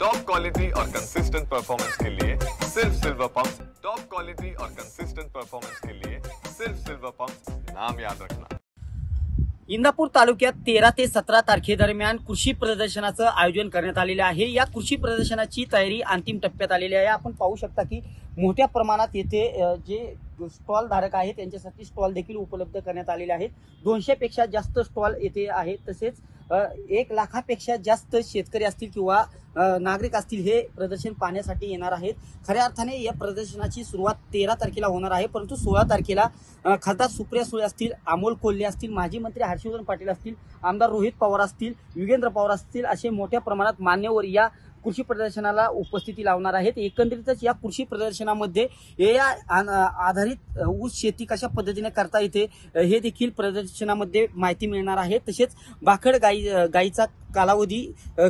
Top quality और consistent performance के लिए सिर्फ सिल्वर पंप्स। टॉप क्वालिटी और कंसिस्टेंट परफॉर्मेंस के लिए सिर्फ सिल्वर पंप्स, नाम याद रखना। इंदापूर तालुक्यात 13 ते 17 तारखेदरम्यान कृषी प्रदर्शनाचं आयोजन करण्यात आलेलं आहे। या कृषी प्रदर्शनाची तयारी अंतिम टप्प्यात आलेली आहे। आपण पाहू शकता की मोठ्या प्रमाणात येथे जे स्टॉल धारक आहेत त्यांच्यासाठी स्टॉल देखील उपलब्ध करण्यात आलेले आहेत। 200 पेक्षा जास्त स्टॉल येथे आहेत। तसेच 1 लाखापेक्षा जास्त शेतकरी असतील किंवा नागरिक असतील हे प्रदर्शन पाहण्यासाठी येणार आहेत। खऱ्या अर्थाने या प्रदर्शनाची सुरुवात 13 तारखेला होणार आहे, परंतु 16 तारखेला खासदार सुप्रिया सुळे असतील, अमोल कोल्हे असतील, माजी मंत्री हर्षवर्धन पाटील असतील, आमदार रोहित पवार असतील, युगेंद्र पवार असतील असे मोठ्या प्रमाणात मान्यवर या कृषी प्रदर्शनाला उपस्थिती लावणार आहेत। एकंदरीतच या कृषी प्रदर्शनामध्ये या आधारित ऊस शेती कशा पद्धतीने करता येते हे देखील प्रदर्शनामध्ये माहिती मिळणार आहे। तसेच बाखड गायीचा कालावधी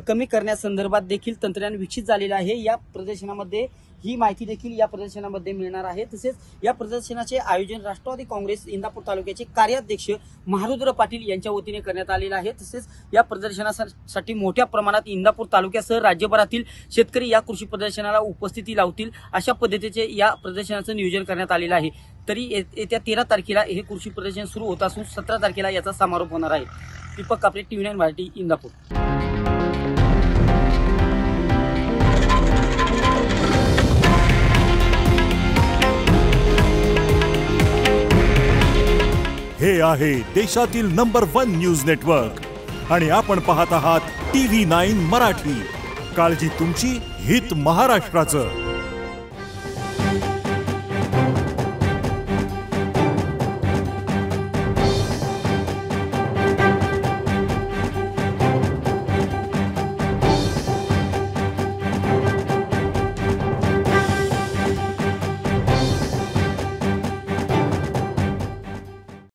कमी करण्यासंदर्भात देखील तंत्रज्ञान विकसित झालेलं आहे। या प्रदर्शनामध्ये ही माहिती देखील या प्रदर्शनामध्ये मिळणार आहे। तसेच या प्रदर्शनाचे आयोजन राष्ट्रवादी काँग्रेस इंदापूर तालुक्याचे कार्याध्यक्ष महारुद्र पाटील यांच्या वतीने करण्यात आलेले आहे। तसेच या प्रदर्शनासाठी मोठ्या प्रमाणात इंदापूर तालुक्यासह राज्यभरातील शेतकरी या कृषी प्रदर्शनाला उपस्थिती लावतील अशा पद्धतीचे या प्रदर्शनाचं नियोजन करण्यात आलेलं आहे। तरी येत्या 13 तारखेला हे कृषी प्रदर्शन सुरू होत असून 17 तारखेला याचा समारोप होणार आहे। दीपक कापरे, TV9 मराठी, इंदापूर। हे आहे देशातील नंबर 1 न्यूज नेटवर्क आणि आपण पाहत आहात TV9 मराठी। काळजी तुमची, हित महाराष्ट्राचं।